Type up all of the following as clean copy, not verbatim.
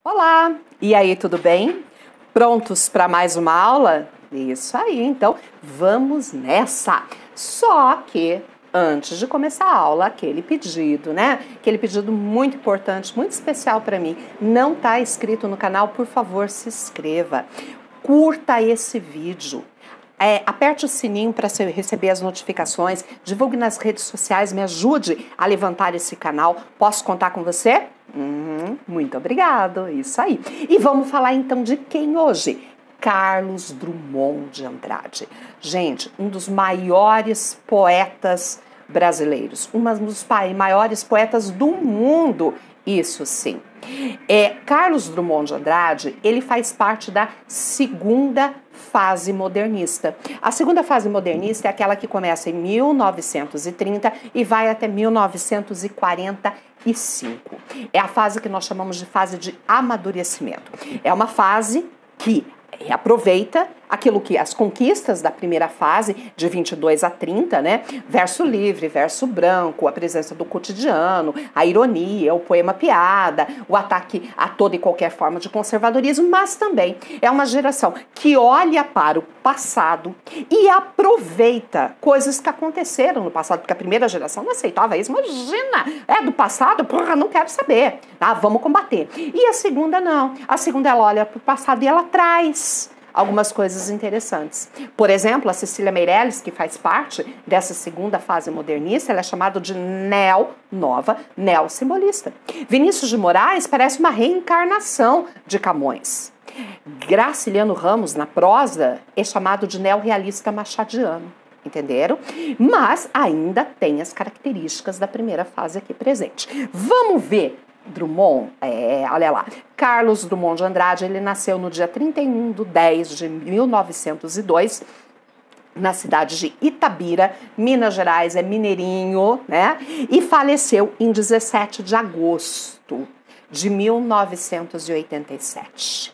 Olá! E aí, tudo bem? Prontos para mais uma aula? Isso aí, então vamos nessa! Só que antes de começar a aula, aquele pedido, né? Aquele pedido muito importante, muito especial para mim. Não está inscrito no canal? Por favor, se inscreva. Curta esse vídeo. Aperte o sininho para receber as notificações, divulgue nas redes sociais, me ajude a levantar esse canal. Posso contar com você? Muito obrigado, isso aí. E vamos falar então de quem hoje? Carlos Drummond de Andrade. Gente, um dos maiores poetas brasileiros, um dos maiores poetas do mundo, isso sim. Carlos Drummond de Andrade, ele faz parte da segunda fase modernista. A segunda fase modernista é aquela que começa em 1930 e vai até 1945. É a fase que nós chamamos de fase de amadurecimento. É uma fase que aproveita aquilo que as conquistas da primeira fase, de 22 a 30, né? Verso livre, verso branco, a presença do cotidiano, a ironia, o poema piada, o ataque a toda e qualquer forma de conservadorismo, mas também é uma geração que olha para o passado e aproveita coisas que aconteceram no passado, porque a primeira geração não aceitava isso. Imagina, é do passado, porra, não quero saber, tá? Vamos combater. E a segunda não. A segunda, ela olha para o passado e ela traz algumas coisas interessantes. Por exemplo, a Cecília Meirelles, que faz parte dessa segunda fase modernista, ela é chamada de nova neossimbolista. Vinícius de Moraes parece uma reencarnação de Camões. Graciliano Ramos, na prosa, é chamado de neorrealista machadiano. Entenderam? Mas ainda tem as características da primeira fase aqui presente. Vamos ver Drummond, olha lá, Carlos Drummond de Andrade, ele nasceu no dia 31/10/1902, na cidade de Itabira, Minas Gerais, é mineirinho, né? E faleceu em 17 de agosto de 1987.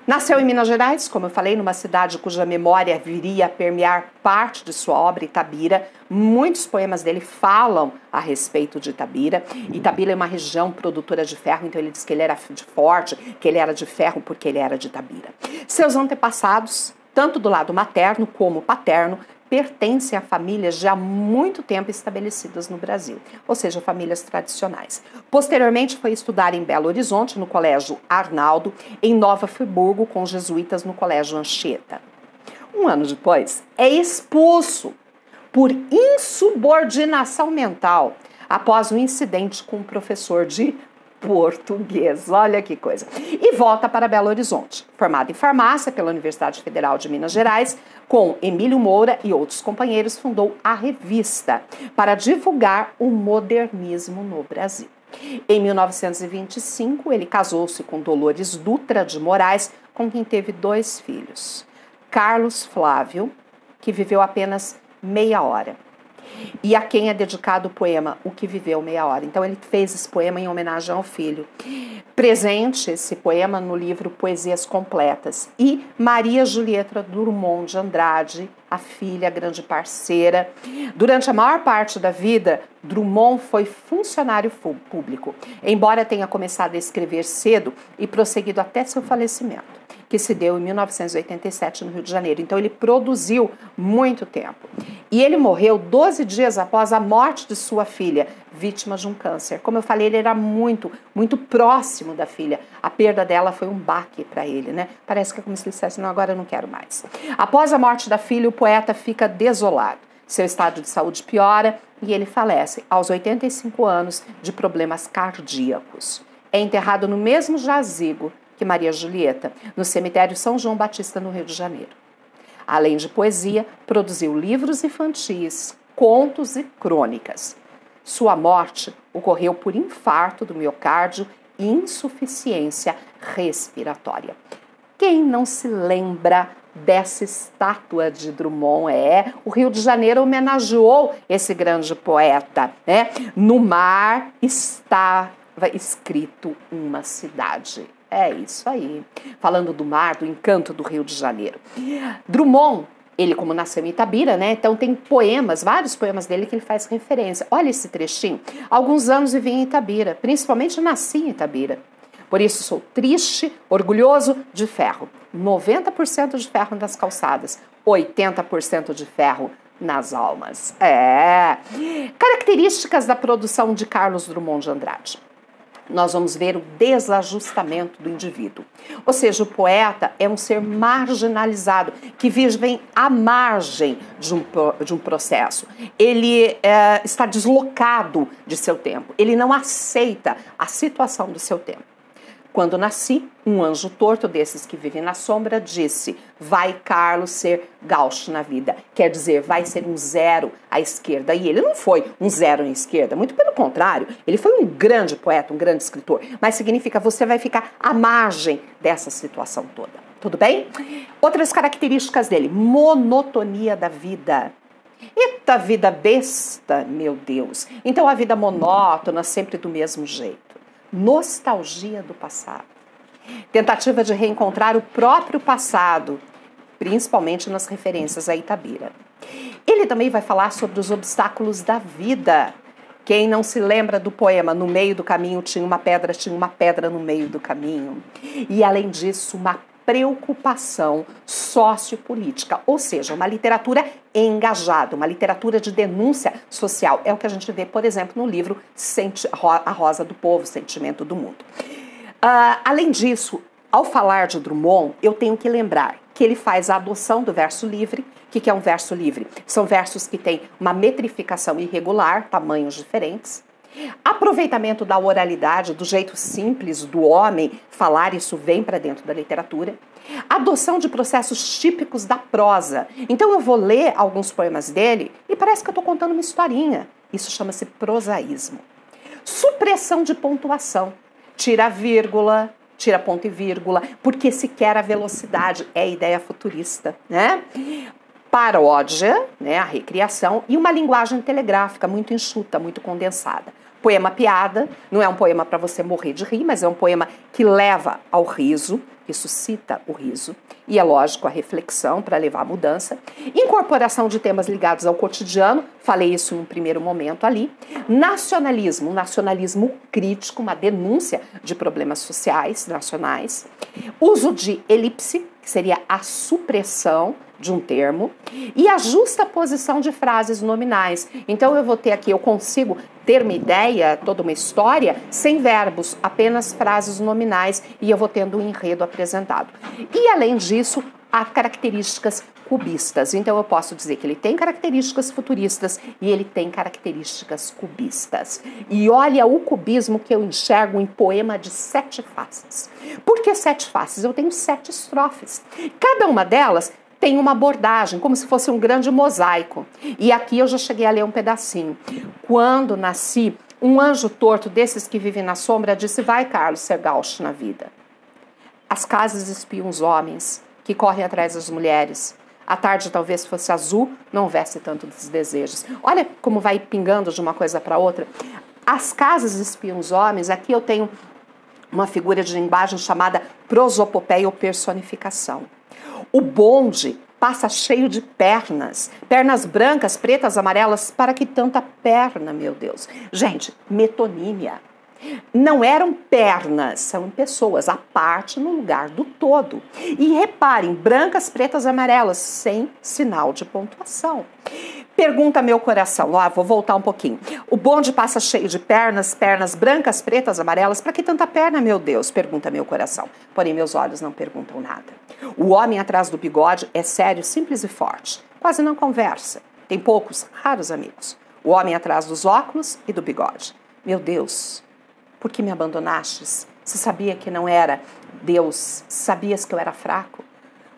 Nasceu em Minas Gerais, como eu falei, numa cidade cuja memória viria a permear parte de sua obra, Itabira. Muitos poemas dele falam a respeito de Itabira. Itabira é uma região produtora de ferro, então ele diz que ele era forte, que ele era de ferro porque ele era de Itabira. Seus antepassados, tanto do lado materno como paterno, pertencem a famílias já há muito tempo estabelecidas no Brasil, ou seja, famílias tradicionais. Posteriormente foi estudar em Belo Horizonte, no Colégio Arnaldo, em Nova Friburgo, com jesuítas no Colégio Anchieta. Um ano depois, é expulso por insubordinação mental após um incidente com um professor de português, olha que coisa. E volta para Belo Horizonte. Formado em farmácia pela Universidade Federal de Minas Gerais, com Emílio Moura e outros companheiros, fundou a revista para divulgar o modernismo no Brasil. Em 1925, ele casou-se com Dolores Dutra de Moraes, com quem teve 2 filhos. Carlos Flávio, que viveu apenas meia hora, e a quem é dedicado o poema O que Viveu Meia Hora. Então ele fez esse poema em homenagem ao filho. Presente esse poema no livro Poesias Completas. E Maria Julieta Drummond de Andrade, a filha, a grande parceira. Durante a maior parte da vida, Drummond foi funcionário público, embora tenha começado a escrever cedo e prosseguido até seu falecimento, que se deu em 1987 no Rio de Janeiro. Então ele produziu muito tempo. E ele morreu 12 dias após a morte de sua filha, vítima de um câncer. Como eu falei, ele era muito próximo da filha. A perda dela foi um baque para ele, né? Parece que é como se ele dissesse, não, agora eu não quero mais. Após a morte da filha, o poeta fica desolado. Seu estado de saúde piora e ele falece aos 85 anos de problemas cardíacos. É enterrado no mesmo jazigo que Maria Julieta, no cemitério São João Batista, no Rio de Janeiro. Além de poesia, produziu livros infantis, contos e crônicas. Sua morte ocorreu por infarto do miocárdio e insuficiência respiratória. Quem não se lembra dessa estátua de Drummond? O Rio de Janeiro homenageou esse grande poeta, né? No mar estava escrito uma cidade. É isso aí. Falando do mar, do encanto do Rio de Janeiro. Drummond, ele como nasceu em Itabira, né? Então tem poemas, vários poemas dele que ele faz referência. Olha esse trechinho. Alguns anos vivi em Itabira, principalmente nasci em Itabira. Por isso sou triste, orgulhoso, de ferro. 90% de ferro nas calçadas, 80% de ferro nas almas. Características da produção de Carlos Drummond de Andrade. Nós vamos ver o desajustamento do indivíduo. Ou seja, o poeta é um ser marginalizado, que vive à margem de um processo. Ele está deslocado de seu tempo. Ele não aceita a situação do seu tempo. Quando nasci, um anjo torto desses que vivem na sombra disse: vai Carlos ser gaucho na vida. Quer dizer, vai ser um zero à esquerda. E ele não foi um zero à esquerda, muito pelo contrário. Ele foi um grande poeta, um grande escritor. Mas significa você vai ficar à margem dessa situação toda. Tudo bem? Outras características dele: monotonia da vida. Eita vida besta, meu Deus. Então a vida monótona, sempre do mesmo jeito. Nostalgia do passado. Tentativa de reencontrar o próprio passado, principalmente nas referências a Itabira. Ele também vai falar sobre os obstáculos da vida. Quem não se lembra do poema No Meio do Caminho tinha uma pedra no meio do caminho. E além disso, uma preocupação sociopolítica, ou seja, uma literatura engajada, uma literatura de denúncia social. É o que a gente vê, por exemplo, no livro A Rosa do Povo, Sentimento do Mundo. Além disso, ao falar de Drummond, eu tenho que lembrar que ele faz a adoção do verso livre. O que é um verso livre? São versos que têm uma metrificação irregular, tamanhos diferentes. Aproveitamento da oralidade, do jeito simples do homem falar, isso vem para dentro da literatura. Adoção de processos típicos da prosa. Então eu vou ler alguns poemas dele e parece que eu estou contando uma historinha. Isso chama-se prosaísmo. Supressão de pontuação. Tira a vírgula, tira ponto e vírgula, porque se quer a velocidade. É a ideia futurista, né? Paródia, né, a recriação, e uma linguagem telegráfica muito enxuta, muito condensada. Poema piada, não é um poema para você morrer de rir, mas é um poema que leva ao riso, que suscita o riso, e é lógico a reflexão para levar à mudança. Incorporação de temas ligados ao cotidiano, falei isso em um primeiro momento ali. Nacionalismo, um nacionalismo crítico, uma denúncia de problemas sociais nacionais. Uso de elipse, que seria a supressão de um termo, e a justa posição de frases nominais. Então eu vou ter aqui, eu consigo ter uma ideia, toda uma história, sem verbos, apenas frases nominais, e eu vou tendo um enredo apresentado. E além disso, há características cubistas. Então eu posso dizer que ele tem características futuristas e ele tem características cubistas. E olha o cubismo que eu enxergo em poema de 7 faces. Por que 7 faces? Eu tenho 7 estrofes. Cada uma delas tem uma abordagem, como se fosse um grande mosaico. E aqui eu já cheguei a ler um pedacinho. Quando nasci, um anjo torto desses que vivem na sombra disse: vai, Carlos, ser gaucho na vida. As casas espiam os homens que correm atrás das mulheres. A tarde talvez fosse azul, não houvesse tanto dos desejos. Olha como vai pingando de uma coisa para outra. As casas espiam os homens. Aqui eu tenho uma figura de linguagem chamada prosopopeia ou personificação. O bonde passa cheio de pernas. Pernas brancas, pretas, amarelas. Para que tanta perna, meu Deus? Gente, metonímia. Não eram pernas, são pessoas, a parte no lugar do todo. E reparem, brancas, pretas, amarelas, sem sinal de pontuação. Pergunta meu coração, vou voltar um pouquinho. O bonde passa cheio de pernas, pernas brancas, pretas, amarelas. Para que tanta perna, meu Deus? Pergunta meu coração. Porém, meus olhos não perguntam nada. O homem atrás do bigode é sério, simples e forte. Quase não conversa. Tem poucos, raros amigos. O homem atrás dos óculos e do bigode. Meu Deus, por que me abandonastes? Se sabia que não era Deus, sabias que eu era fraco?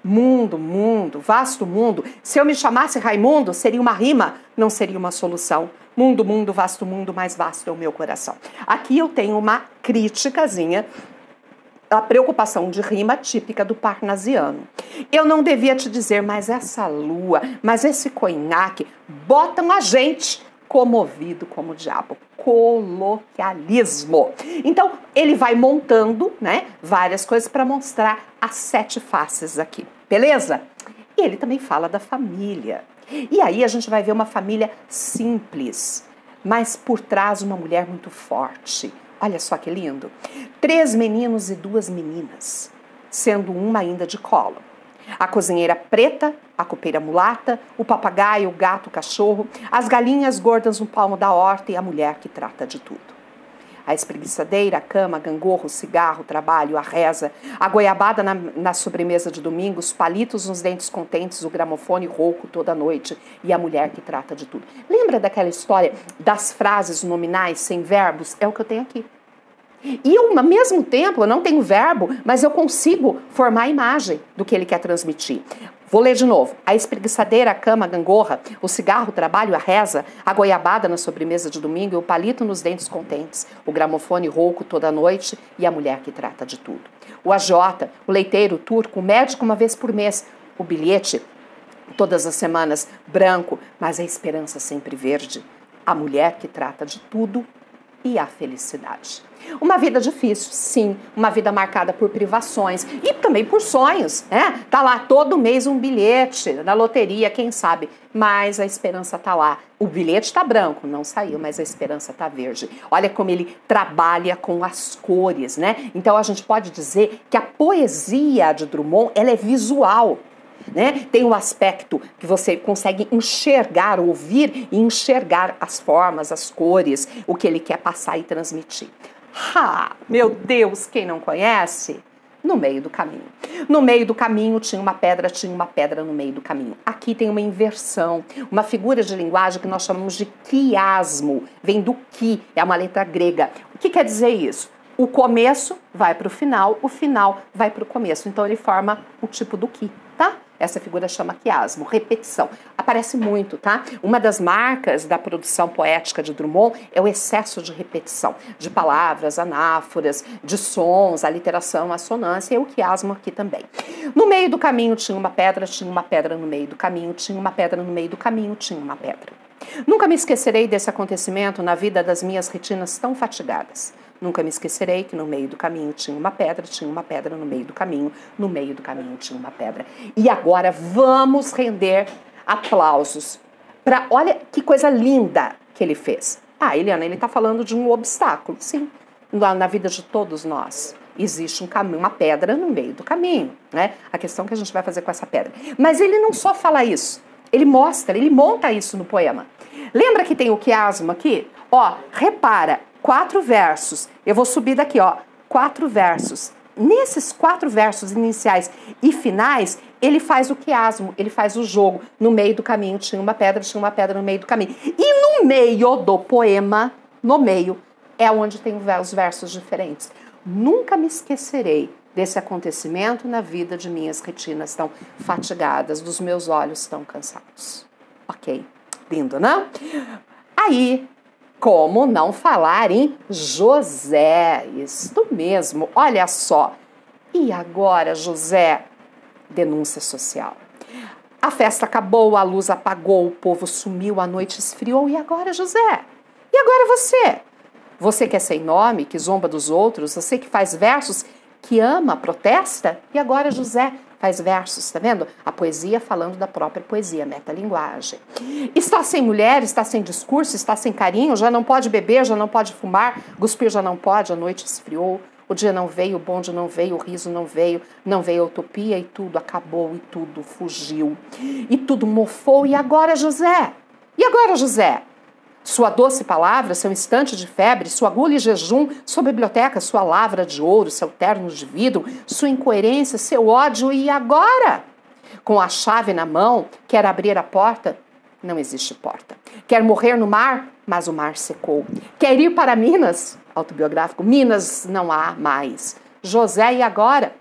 Mundo, mundo, vasto mundo. Se eu me chamasse Raimundo, seria uma rima, não seria uma solução. Mundo, mundo, vasto mundo, mais vasto é o meu coração. Aqui eu tenho uma criticazinha, a preocupação de rima típica do parnasiano. Eu não devia te dizer, mas essa lua, mas esse conhaque, botam a gente comovido como o diabo. Coloquialismo. Então, ele vai montando, né, várias coisas para mostrar as 7 faces aqui. Beleza? E ele também fala da família. E aí a gente vai ver uma família simples, mas por trás uma mulher muito forte, Olha só que lindo. 3 meninos e 2 meninas, sendo uma ainda de colo. A cozinheira preta, a copeira mulata, o papagaio, o gato, o cachorro, as galinhas gordas no palmo da horta e a mulher que trata de tudo. A espreguiçadeira, a cama, a gangorra, o cigarro, o trabalho, a reza, a goiabada na sobremesa de domingo, os palitos nos dentes contentes, o gramofone rouco toda noite e a mulher que trata de tudo. Lembra daquela história das frases nominais sem verbos? É o que eu tenho aqui. E eu, ao mesmo tempo, eu não tenho verbo, mas eu consigo formar a imagem do que ele quer transmitir. Vou ler de novo. A espreguiçadeira, a cama, a gangorra, o cigarro, o trabalho, a reza, a goiabada na sobremesa de domingo e o palito nos dentes contentes, o gramofone rouco toda noite e a mulher que trata de tudo. O agiota, o leiteiro, o turco, o médico uma vez por mês, o bilhete todas as semanas branco, mas a esperança sempre verde, a mulher que trata de tudo e a felicidade. Uma vida difícil, sim, uma vida marcada por privações e também por sonhos, né? Tá lá todo mês um bilhete na loteria, quem sabe, mas a esperança tá lá. O bilhete tá branco, não saiu, mas a esperança tá verde. Olha como ele trabalha com as cores, né? Então a gente pode dizer que a poesia de Drummond, ela é visual. Né? Tem um aspecto que você consegue enxergar, ouvir e enxergar as formas, as cores, o que ele quer passar e transmitir. Meu Deus, quem não conhece? No meio do caminho. No meio do caminho tinha uma pedra no meio do caminho. Aqui tem uma inversão, uma figura de linguagem que nós chamamos de quiasmo. Vem do qui, é uma letra grega. O que quer dizer isso? O começo vai para o final vai para o começo. Então ele forma o tipo do qui, tá? Essa figura chama quiasmo, repetição. Aparece muito, tá? Uma das marcas da produção poética de Drummond é o excesso de repetição, de palavras, anáforas, de sons, a literação, a assonância e o quiasmo aqui também. No meio do caminho tinha uma pedra no meio do caminho, tinha uma pedra no meio do caminho, tinha uma pedra. Nunca me esquecerei desse acontecimento na vida das minhas retinas tão fatigadas. Nunca me esquecerei que no meio do caminho tinha uma pedra no meio do caminho tinha uma pedra. E agora vamos render aplausos para, olha que coisa linda que ele fez. Eliana, ele está falando de um obstáculo. Sim, na vida de todos nós existe um caminho, uma pedra no meio do caminho, né? A questão que a gente vai fazer com essa pedra. Mas ele não só fala isso, ele mostra, ele monta isso no poema. Lembra que tem o quiasmo aqui? Repara, 4 versos. Eu vou subir daqui, 4 versos. Nesses 4 versos iniciais e finais, ele faz o quiasmo, ele faz o jogo. No meio do caminho tinha uma pedra no meio do caminho. E no meio do poema, no meio, é onde tem os versos diferentes. Nunca me esquecerei desse acontecimento na vida de minhas retinas tão fatigadas, dos meus olhos tão cansados. Ok, lindo, não? Aí, como não falar em José? Isso mesmo, olha só. E agora, José? Denúncia social. A festa acabou, a luz apagou, o povo sumiu, a noite esfriou. E agora, José? E agora você? Você que é sem nome, que zomba dos outros, você que faz versos, que ama, protesta? E agora, José? Faz versos, tá vendo? A poesia falando da própria poesia, metalinguagem. Está sem mulher, está sem discurso, está sem carinho, já não pode beber, já não pode fumar, cuspir já não pode, a noite esfriou, o dia não veio, o bonde não veio, o riso não veio a utopia e tudo acabou e tudo fugiu. E tudo mofou, e agora, José? E agora, José? Sua doce palavra, seu instante de febre, sua agulha e jejum, sua biblioteca, sua lavra de ouro, seu terno de vidro, sua incoerência, seu ódio, e agora? Com a chave na mão, quer abrir a porta? Não existe porta. Quer morrer no mar? Mas o mar secou. Quer ir para Minas? Autobiográfico, Minas não há mais. José, e agora?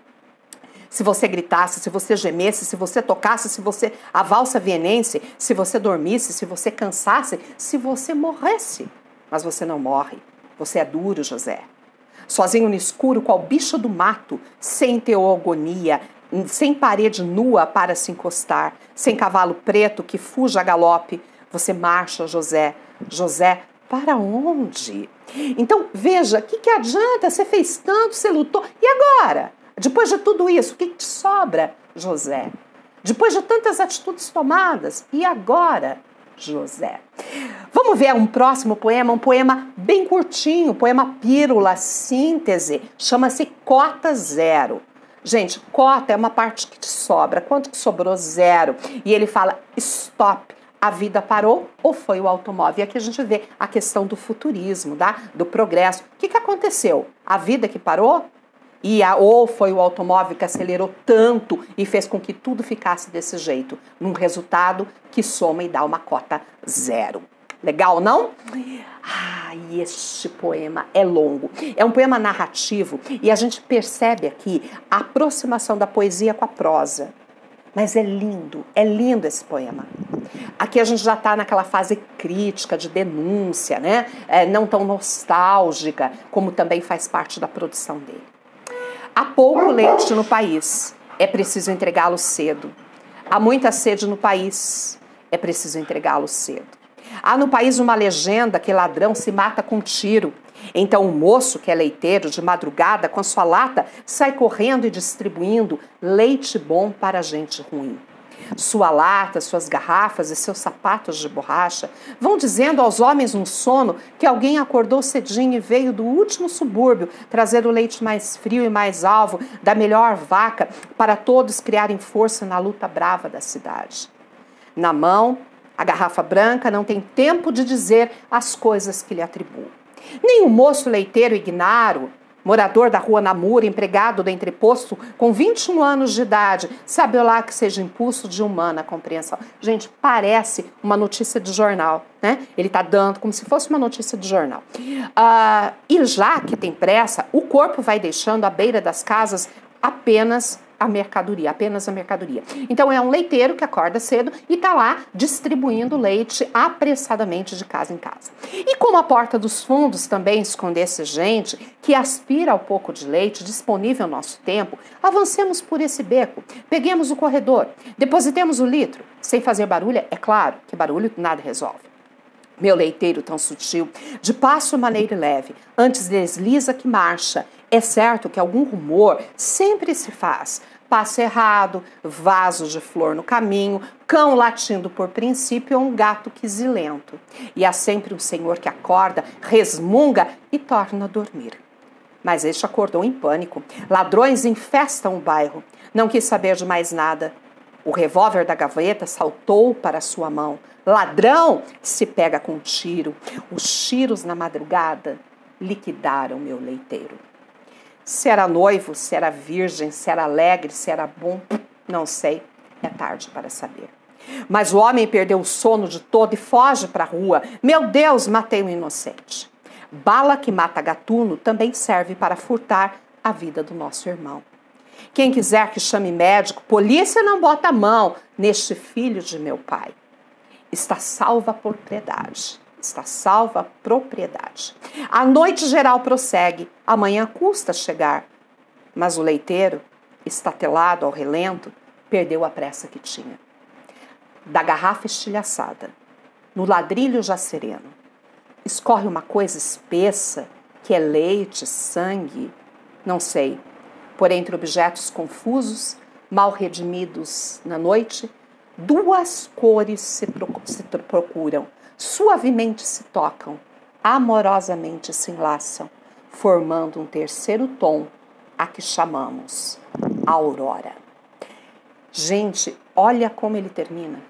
Se você gritasse, se você gemesse, se você tocasse, se você a valsa vienense, se você dormisse, se você cansasse, se você morresse. Mas você não morre. Você é duro, José. Sozinho no escuro, qual bicho do mato, sem teogonia, sem parede nua para se encostar, sem cavalo preto que fuja a galope, você marcha, José. José, para onde? Então, veja, o que adianta? Você fez tanto, você lutou. E agora? Depois de tudo isso, o que te sobra, José? Depois de tantas atitudes tomadas, e agora? José. Vamos ver um próximo poema, um poema bem curtinho, poema pílula, síntese, chama-se Cota Zero. Gente, cota é uma parte que te sobra, quanto que sobrou? Zero. E ele fala, stop, a vida parou ou foi o automóvel? E aqui a gente vê a questão do futurismo, tá? Do progresso. O que aconteceu? A vida que parou? Ou foi o automóvel que acelerou tanto e fez com que tudo ficasse desse jeito, num resultado que soma e dá uma cota zero. Legal, não? E este poema é longo. É um poema narrativo e a gente percebe aqui a aproximação da poesia com a prosa. Mas é lindo esse poema. Aqui a gente já está naquela fase crítica, de denúncia, né? Não tão nostálgica, como também faz parte da produção dele. Há pouco leite no país, é preciso entregá-lo cedo. Há muita sede no país, é preciso entregá-lo cedo. Há no país uma legenda que ladrão se mata com tiro. Então o moço, que é leiteiro, de madrugada, com sua lata, sai correndo e distribuindo leite bom para gente ruim. Sua lata, suas garrafas e seus sapatos de borracha vão dizendo aos homens no sono que alguém acordou cedinho e veio do último subúrbio trazer o leite mais frio e mais alvo da melhor vaca para todos criarem força na luta brava da cidade. Na mão, a garrafa branca não tem tempo de dizer as coisas que lhe atribuo. Nem o moço leiteiro Ignaro, morador da rua Namura, empregado do entreposto, com 21 anos de idade, sabe lá que seja impulso de humana compreensão. Gente, parece uma notícia de jornal, né? Ele está dando como se fosse uma notícia de jornal. E já que tem pressa, o corpo vai deixando à beira das casas apenas a mercadoria. Então é um leiteiro que acorda cedo e está lá distribuindo leite apressadamente de casa em casa. E como a porta dos fundos também escondesse gente que aspira ao pouco de leite disponível ao nosso tempo, avancemos por esse beco, peguemos o corredor, depositemos o litro, sem fazer barulho, é claro que barulho nada resolve. Meu leiteiro tão sutil, de passo maneiro e leve, antes desliza que marcha. É certo que algum rumor sempre se faz. Passo errado, vaso de flor no caminho, cão latindo por princípio ou um gato quisilento. E há sempre um senhor que acorda, resmunga e torna a dormir. Mas este acordou em pânico. Ladrões infestam o bairro. Não quis saber de mais nada. O revólver da gaveta saltou para sua mão. Ladrão se pega com tiro. Os tiros na madrugada liquidaram meu leiteiro. Se era noivo, se era virgem, se era alegre, se era bom, não sei, é tarde para saber. Mas o homem perdeu o sono de todo e foge para a rua. Meu Deus, matei um inocente. Bala que mata gatuno também serve para furtar a vida do nosso irmão. Quem quiser que chame médico, polícia não bota a mão neste filho de meu pai. Está salva a propriedade. Está salva a propriedade. A noite geral prossegue, amanhã custa chegar. Mas o leiteiro, estatelado ao relento, perdeu a pressa que tinha. Da garrafa estilhaçada, no ladrilho já sereno, escorre uma coisa espessa, que é leite, sangue, não sei. Por entre objetos confusos, mal redimidos na noite, duas cores se procuram. Suavemente se tocam, amorosamente se enlaçam, formando um terceiro tom, a que chamamos aurora. Gente, olha como ele termina.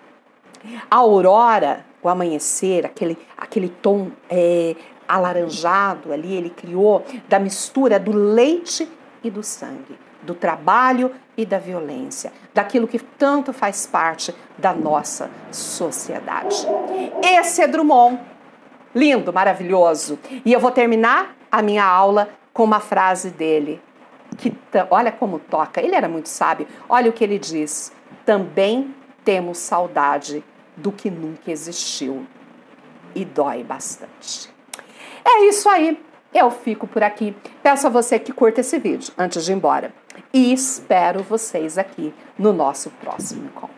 A aurora, o amanhecer, aquele tom alaranjado ali, ele criou da mistura do leite e do sangue, do trabalho e da violência, daquilo que tanto faz parte da nossa sociedade. Esse é Drummond, lindo, maravilhoso. E eu vou terminar a minha aula com uma frase dele, que olha como toca, ele era muito sábio. Olha o que ele diz: também temos saudade do que nunca existiu, e dói bastante. É isso aí. Eu fico por aqui. Peço a você que curta esse vídeo antes de ir embora. E espero vocês aqui no nosso próximo encontro.